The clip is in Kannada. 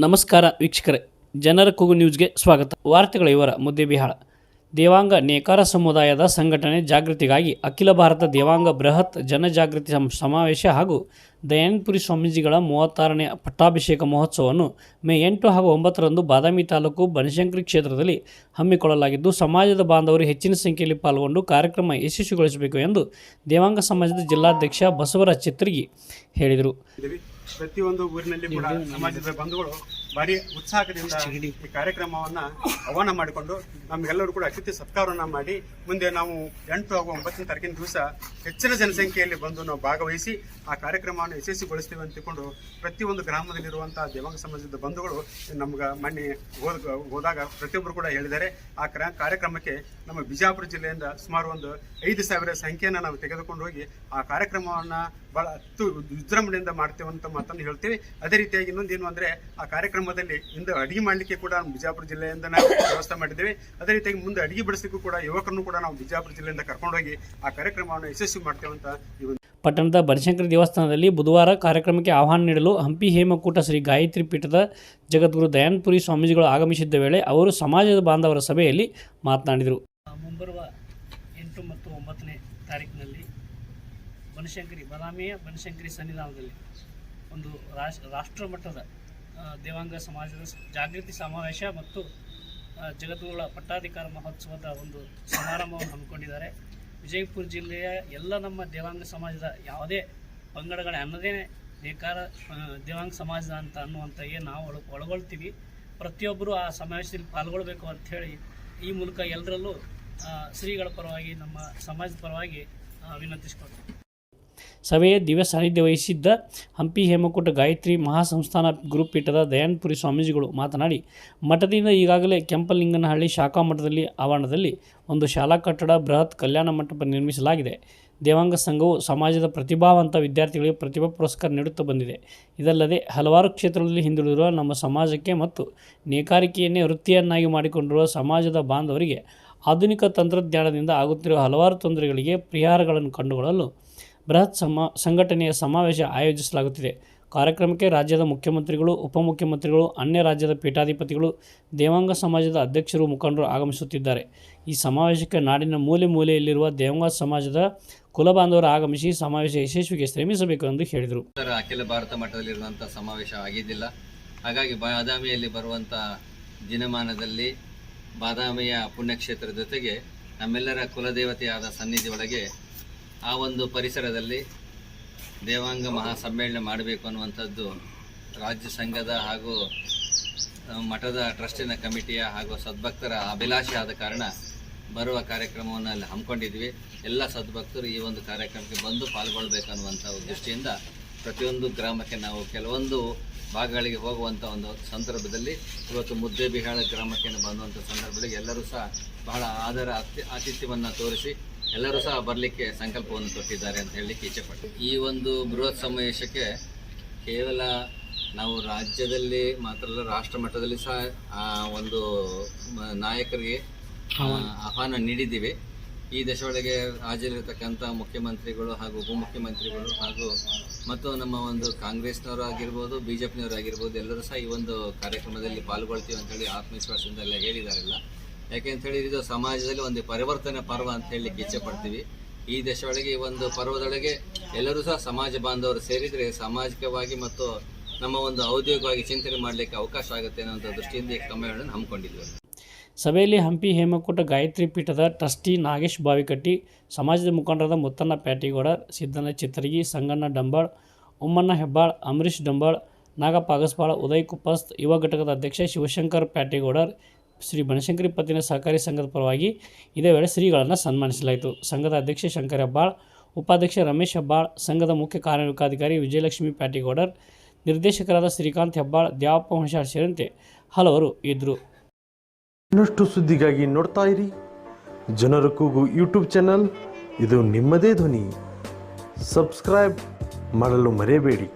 ನಮಸ್ಕಾರ ವೀಕ್ಷಕರೇ, ಜನರ ಕೂಗು ನ್ಯೂಸ್ಗೆ ಸ್ವಾಗತ. ವಾರ್ತೆಗಳ ವಿವರ. ಮುದ್ದೇಬಿಹಾಳ ದೇವಾಂಗ ನೇಕಾರ ಸಮುದಾಯದ ಸಂಘಟನೆ ಜಾಗೃತಿಗಾಗಿ ಅಖಿಲ ಭಾರತ ದೇವಾಂಗ ಬೃಹತ್ ಜನಜಾಗೃತಿ ಸಮಾವೇಶ ಹಾಗೂ ದಯಾನಂದಪುರಿ ಸ್ವಾಮೀಜಿಗಳ 36ನೇ ಪಟ್ಟಾಭಿಷೇಕ ಮಹೋತ್ಸವವನ್ನು ಮೇ 8 ಹಾಗೂ 9ರಂದು ಬಾದಾಮಿ ತಾಲೂಕು ಬನಶಂಕರಿ ಕ್ಷೇತ್ರದಲ್ಲಿ ಹಮ್ಮಿಕೊಳ್ಳಲಾಗಿದ್ದು, ಸಮಾಜದ ಬಾಂಧವರು ಹೆಚ್ಚಿನ ಸಂಖ್ಯೆಯಲ್ಲಿ ಪಾಲ್ಗೊಂಡು ಕಾರ್ಯಕ್ರಮ ಯಶಸ್ವಿಗೊಳಿಸಬೇಕು ಎಂದು ದೇವಾಂಗ ಸಮಾಜದ ಜಿಲ್ಲಾಧ್ಯಕ್ಷ ಬಸವರಾಜ ಚಿತ್ರಗಿ ಹೇಳಿದರು. ಪ್ರತಿಯೊಂದು ಊರಿನಲ್ಲಿ ಕೂಡ ಸಮಾಜದ ಬಂಧುಗಳು ಭಾರಿ ಉತ್ಸಾಹದಿಂದ ಈ ಕಾರ್ಯಕ್ರಮವನ್ನು ಆಹ್ವಾನ ಮಾಡಿಕೊಂಡು ನಮಗೆಲ್ಲರೂ ಕೂಡ ಅತಿಥಿ ಸತ್ಕಾರವನ್ನು ಮಾಡಿ ಮುಂದೆ ನಾವು 8 ಹಾಗೂ 9ನೇ ತಾರೀಕಿನ ದಿವಸ ಹೆಚ್ಚಿನ ಜನಸಂಖ್ಯೆಯಲ್ಲಿ ಬಂದು ನಾವು ಭಾಗವಹಿಸಿ ಆ ಕಾರ್ಯಕ್ರಮವನ್ನು ಯಶಸ್ವಿಗೊಳಿಸ್ತೀವಿ ಅಂತಿಕೊಂಡು ಪ್ರತಿಯೊಂದು ಗ್ರಾಮದಲ್ಲಿರುವಂಥ ದೇವಾಂಗ ಸಮಾಜದ ಬಂಧುಗಳು ನಮ್ಗೆ ಮೊನ್ನೆ ಹೋದಾಗ ಪ್ರತಿಯೊಬ್ಬರು ಕೂಡ ಹೇಳಿದ್ದಾರೆ. ಆ ಕಾರ್ಯಕ್ರಮಕ್ಕೆ ನಮ್ಮ ಬಿಜಾಪುರ ಜಿಲ್ಲೆಯಿಂದ ಸುಮಾರು ಒಂದು 5,000 ಸಂಖ್ಯೆಯನ್ನು ನಾವು ತೆಗೆದುಕೊಂಡು ಹೋಗಿ ಆ ಕಾರ್ಯಕ್ರಮವನ್ನು ಭಾಳ ವಿಜೃಂಭಣೆಯಿಂದ ಮಾಡ್ತೇವೆ ಅಂತ ಮಾತನ್ನು ಹೇಳ್ತೀವಿ. ಅದೇ ರೀತಿಯಾಗಿ ಇನ್ನೊಂದು ಏನು ಅಂದರೆ ಆ ಕಾರ್ಯಕ್ರಮದಲ್ಲಿ ಇಂದು ಅಡುಗೆ ಮಾಡಲಿಕ್ಕೆ ಕೂಡ ಬಿಜಾಪುರ ಜಿಲ್ಲೆಯಿಂದ ವ್ಯವಸ್ಥೆ ಮಾಡಿದ್ದೇವೆ. ಅದೇ ರೀತಿಯಾಗಿ ಮುಂದೆ ಅಡುಗೆ ಬಡಿಸಲಿಕ್ಕೂ ಕೂಡ ಯುವಕರನ್ನು ಕೂಡ ನಾವು ಬಿಜಾಪುರ ಜಿಲ್ಲೆಯಿಂದ ಕರ್ಕೊಂಡೋಗಿ ಆ ಕಾರ್ಯಕ್ರಮವನ್ನು ಯಶಸ್ವಿ ಮಾಡ್ತೇವೆ ಅಂತ ಪಟ್ಟಣದ ಬನಶಂಕರಿ ದೇವಸ್ಥಾನದಲ್ಲಿ ಬುಧವಾರ ಕಾರ್ಯಕ್ರಮಕ್ಕೆ ಆಹ್ವಾನ ನೀಡಲು ಹಂಪಿ ಹೇಮಕೂಟ ಶ್ರೀ ಗಾಯತ್ರಿ ಪೀಠದ ಜಗದ್ಗುರು ದಯಾನಂದಪುರಿ ಸ್ವಾಮೀಜಿಗಳು ಆಗಮಿಸಿದ್ದ ವೇಳೆ ಅವರು ಸಮಾಜದ ಬಾಂಧವರ ಸಭೆಯಲ್ಲಿ ಮಾತನಾಡಿದರು. ಮುಂಬರುವ 8 ಮತ್ತು 9ನೇ ತಾರೀಕಿನಲ್ಲಿ ಬಾದಾಮಿಯ ಬನಶಂಕರಿ ಸನ್ನಿಧಾನದಲ್ಲಿ ಒಂದು ರಾಷ್ಟ್ರ ಮಟ್ಟದ ದೇವಾಂಗ ಸಮಾಜದ ಜಾಗೃತಿ ಸಮಾವೇಶ ಮತ್ತು ಜಗದ್ಗುರುಗಳ ಪಟ್ಟಾಧಿಕಾರ ಮಹೋತ್ಸವದ ಒಂದು ಸಮಾರಂಭವನ್ನು ಹಮ್ಮಿಕೊಂಡಿದ್ದಾರೆ. ವಿಜಯಪುರ ಜಿಲ್ಲೆಯ ಎಲ್ಲ ನಮ್ಮ ದೇವಾಂಗ ಸಮಾಜದ ಯಾವುದೇ ಪಂಗಡಗಳ ಅನ್ನದೇ ದೇವಾಂಗ ಸಮಾಜದ ಅಂತ ಅನ್ನುವಂಥಗೆ ನಾವು ಒಳಗೊಳ್ತೀವಿ. ಪ್ರತಿಯೊಬ್ಬರು ಆ ಸಮಾವೇಶದಲ್ಲಿ ಪಾಲ್ಗೊಳ್ಬೇಕು ಅಂಥೇಳಿ ಈ ಮೂಲಕ ಎಲ್ಲರಲ್ಲೂ ಶ್ರೀಗಳ ಪರವಾಗಿ ನಮ್ಮ ಸಮಾಜದ ಪರವಾಗಿ ವಿನಂತಿಸಿಕೊಳ್ತೀವಿ. ಸಭೆಯ ದಿವ್ಯ ಸಾನ್ನಿಧ್ಯ ವಹಿಸಿದ್ದ ಹಂಪಿ ಹೇಮಕೂಟ ಗಾಯತ್ರಿ ಮಹಾಸಂಸ್ಥಾನ ಗುರುಪೀಠದ ದಯಾನಂದಪುರಿ ಸ್ವಾಮೀಜಿಗಳು ಮಾತನಾಡಿ, ಮಠದಿಂದ ಈಗಾಗಲೇ ಕೆಂಪಲಿಂಗನಹಳ್ಳಿ ಶಾಖಾ ಮಠದಲ್ಲಿ ಆವರಣದಲ್ಲಿ ಒಂದು ಶಾಲಾ ಕಟ್ಟಡ, ಬೃಹತ್ ಕಲ್ಯಾಣ ಮಂಟಪ ನಿರ್ಮಿಸಲಾಗಿದೆ. ದೇವಾಂಗ ಸಂಘವು ಸಮಾಜದ ಪ್ರತಿಭಾವಂತ ವಿದ್ಯಾರ್ಥಿಗಳಿಗೆ ಪ್ರತಿಭಾ ಪುರಸ್ಕಾರ ನೀಡುತ್ತಾ ಬಂದಿದೆ. ಇದಲ್ಲದೆ ಹಲವಾರು ಕ್ಷೇತ್ರದಲ್ಲಿ ಹಿಂದುಳಿದಿರುವ ನಮ್ಮ ಸಮಾಜಕ್ಕೆ ಮತ್ತು ನೇಕಾರಿಕೆಯನ್ನೇ ವೃತ್ತಿಯನ್ನಾಗಿ ಮಾಡಿಕೊಂಡಿರುವ ಸಮಾಜದ ಬಾಂಧವರಿಗೆ ಆಧುನಿಕ ತಂತ್ರಜ್ಞಾನದಿಂದ ಆಗುತ್ತಿರುವ ಹಲವಾರು ತೊಂದರೆಗಳಿಗೆ ಪರಿಹಾರಗಳನ್ನು ಕಂಡುಕೊಳ್ಳಲು ಬೃಹತ್ ಸಂಘಟನೆಯ ಸಮಾವೇಶ ಆಯೋಜಿಸಲಾಗುತ್ತಿದೆ. ಕಾರ್ಯಕ್ರಮಕ್ಕೆ ರಾಜ್ಯದ ಮುಖ್ಯಮಂತ್ರಿಗಳು, ಉಪಮುಖ್ಯಮಂತ್ರಿಗಳು, ಅನ್ಯ ರಾಜ್ಯದ ಪೀಠಾಧಿಪತಿಗಳು, ದೇವಾಂಗ ಸಮಾಜದ ಅಧ್ಯಕ್ಷರು, ಮುಖಂಡರು ಆಗಮಿಸುತ್ತಿದ್ದಾರೆ. ಈ ಸಮಾವೇಶಕ್ಕೆ ನಾಡಿನ ಮೂಲೆ ಮೂಲೆಯಲ್ಲಿರುವ ದೇವಾಂಗ ಸಮಾಜದ ಕುಲಬಾಂಧವರು ಆಗಮಿಸಿ ಸಮಾವೇಶ ಯಶಸ್ವಿಗೆ ಶ್ರಮಿಸಬೇಕು ಎಂದು ಹೇಳಿದರು. ಅಖಿಲ ಭಾರತ ಮಟ್ಟದಲ್ಲಿರುವಂಥ ಸಮಾವೇಶ ಆಗಿದ್ದಿಲ್ಲ. ಹಾಗಾಗಿ ಬಾದಾಮಿಯಲ್ಲಿ ಬರುವಂಥ ದಿನಮಾನದಲ್ಲಿ ಬಾದಾಮಿಯ ಪುಣ್ಯಕ್ಷೇತ್ರದ ಜೊತೆಗೆ ನಮ್ಮೆಲ್ಲರ ಕುಲದೇವತೆಯಾದ ಸನ್ನಿಧಿ ಒಳಗೆ ಆ ಒಂದು ಪರಿಸರದಲ್ಲಿ ದೇವಾಂಗ ಮಹಾಸಮ್ಮೇಳನ ಮಾಡಬೇಕು ಅನ್ನುವಂಥದ್ದು ರಾಜ್ಯ ಸಂಘದ ಹಾಗೂ ಮಠದ ಟ್ರಸ್ಟಿನ ಕಮಿಟಿಯ ಹಾಗೂ ಸದ್ಭಕ್ತರ ಅಭಿಲಾಷೆ ಆದ ಕಾರಣ ಬರುವ ಕಾರ್ಯಕ್ರಮವನ್ನು ಅಲ್ಲಿ ಹಮ್ಮಿಕೊಂಡಿದ್ವಿ. ಎಲ್ಲ ಸದ್ಭಕ್ತರು ಈ ಒಂದು ಕಾರ್ಯಕ್ರಮಕ್ಕೆ ಬಂದು ಪಾಲ್ಗೊಳ್ಬೇಕು ಅನ್ನುವಂಥ ದೃಷ್ಟಿಯಿಂದ ಪ್ರತಿಯೊಂದು ಗ್ರಾಮಕ್ಕೆ ನಾವು ಕೆಲವೊಂದು ಭಾಗಗಳಿಗೆ ಹೋಗುವಂಥ ಒಂದು ಸಂದರ್ಭದಲ್ಲಿ ಇವತ್ತು ಮುದ್ದೇಬಿಹಾಳ ಗ್ರಾಮಕ್ಕೆ ಬಂದುವಂಥ ಸಂದರ್ಭದಲ್ಲಿ ಎಲ್ಲರೂ ಸಹ ಬಹಳ ಆದರ ಆತಿಥ್ಯವನ್ನು ತೋರಿಸಿ ಎಲ್ಲರೂ ಸಹ ಬರಲಿಕ್ಕೆ ಸಂಕಲ್ಪವನ್ನು ತೊಟ್ಟಿದ್ದಾರೆ ಅಂತ ಹೇಳಲಿಕ್ಕೆ ಇಚ್ಛೆಪಡ್ತೀವಿ. ಈ ಒಂದು ಬೃಹತ್ ಸಮಾವೇಶಕ್ಕೆ ಕೇವಲ ನಾವು ರಾಜ್ಯದಲ್ಲಿ ಮಾತ್ರ ಅಲ್ಲ, ರಾಷ್ಟ್ರ ಮಟ್ಟದಲ್ಲಿ ಸಹ ಒಂದು ನಾಯಕರಿಗೆ ಆಹ್ವಾನ ನೀಡಿದ್ದೀವಿ. ಈ ದೇಶದೊಳಗೆ ಹಾಜರಿರತಕ್ಕಂಥ ಮುಖ್ಯಮಂತ್ರಿಗಳು ಹಾಗೂ ಉಪಮುಖ್ಯಮಂತ್ರಿಗಳು ಹಾಗೂ ಮತ್ತು ನಮ್ಮ ಒಂದು ಕಾಂಗ್ರೆಸ್ನವರು ಆಗಿರ್ಬೋದು, BJPನವರು ಆಗಿರ್ಬೋದು, ಎಲ್ಲರೂ ಸಹ ಈ ಒಂದು ಕಾರ್ಯಕ್ರಮದಲ್ಲಿ ಪಾಲ್ಗೊಳ್ತೀವಿ ಅಂತೇಳಿ ಆತ್ಮವಿಶ್ವಾಸದಿಂದ ಎಲ್ಲ ಹೇಳಿದಾರೆಲ್ಲ. ಯಾಕೆಂತೇಳಿ ಇದು ಸಮಾಜದಲ್ಲಿ ಒಂದು ಪರಿವರ್ತನೆ ಪರ್ವ ಅಂತ ಹೇಳಲಿಕ್ಕೆ ಇಚ್ಛೆ ಪಡ್ತೀವಿ. ಈ ದೇಶದೊಳಗೆ ಈ ಒಂದು ಪರ್ವದೊಳಗೆ ಎಲ್ಲರೂ ಸಹ ಸಮಾಜ ಬಾಂಧವರು ಸೇರಿದರೆ ಸಾಮಾಜಿಕವಾಗಿ ಮತ್ತು ನಮ್ಮ ಒಂದು ಔದ್ಯೋಗಿಕವಾಗಿ ಚಿಂತನೆ ಮಾಡಲಿಕ್ಕೆ ಅವಕಾಶ ಆಗುತ್ತೆ ಅನ್ನೋಂಥ ದೃಷ್ಟಿಯಿಂದ ಈ ಸಮ್ಮೇಳನ ಹಮ್ಮಿಕೊಂಡಿದ್ವಿ. ಸಭೆಯಲ್ಲಿ ಹಂಪಿ ಹೇಮಕೂಟ ಗಾಯತ್ರಿ ಪೀಠದ ಟ್ರಸ್ಟಿ ನಾಗೇಶ್ ಬಾವಿಕಟ್ಟಿ, ಸಮಾಜದ ಮುಖಂಡರಾದ ಮುತ್ತಣ್ಣ ಪ್ಯಾಟಿಗೌಡ, ಸಿದ್ದಣ್ಣ ಚಿತ್ತರಗಿ, ಸಂಗಣ್ಣ ಡಂಬಾಳ್, ಉಮ್ಮಣ್ಣ ಹೆಬ್ಬಾಳ್, ಅಂಬರೀಶ್ ಡಂಬಾಳ್, ನಾಗಪ್ಪ ಅಗಸ್ಪಾಳ, ಉದಯ್ ಕುಪ್ಪಸ್ತ್, ಯುವ ಘಟಕದ ಅಧ್ಯಕ್ಷ ಶಿವಶಂಕರ್ ಪ್ಯಾಟಿಗೌಡರ್, ಶ್ರೀ ಬನಶಂಕರಿ ಪತ್ತಿನ ಸಹಕಾರಿ ಸಂಘದ ಪರವಾಗಿ ಇದೇ ವೇಳೆ ಶ್ರೀಗಳನ್ನು ಸನ್ಮಾನಿಸಲಾಯಿತು. ಸಂಘದ ಅಧ್ಯಕ್ಷ ಶಂಕರ್ ಹೆಬ್ಬಾಳ್, ಉಪಾಧ್ಯಕ್ಷ ರಮೇಶ್ ಹೆಬ್ಬಾಳ್, ಸಂಘದ ಮುಖ್ಯ ಕಾರ್ಯನಿರ್ವಾಹಕಾಧಿಕಾರಿ ವಿಜಯಲಕ್ಷ್ಮಿ ಪ್ಯಾಟಿಗೌಡರ್, ನಿರ್ದೇಶಕರಾದ ಶ್ರೀಕಾಂತ್ ಹೆಬ್ಬಾಳ್, ದ್ಯಾವಪ್ಪ ಹುಣಸಾಳ್ ಸೇರಿದಂತೆ ಹಲವರು ಇದ್ದರು. ಇನ್ನಷ್ಟು ಸುದ್ದಿಗಾಗಿ ನೋಡ್ತಾ ಇರಿ ಜನರ ಕೂಗು ಯೂಟ್ಯೂಬ್ ಚಾನಲ್. ಇದು ನಿಮ್ಮದೇ ಧ್ವನಿ. ಸಬ್ಸ್ಕ್ರೈಬ್ ಮಾಡಲು ಮರೆಯಬೇಡಿ.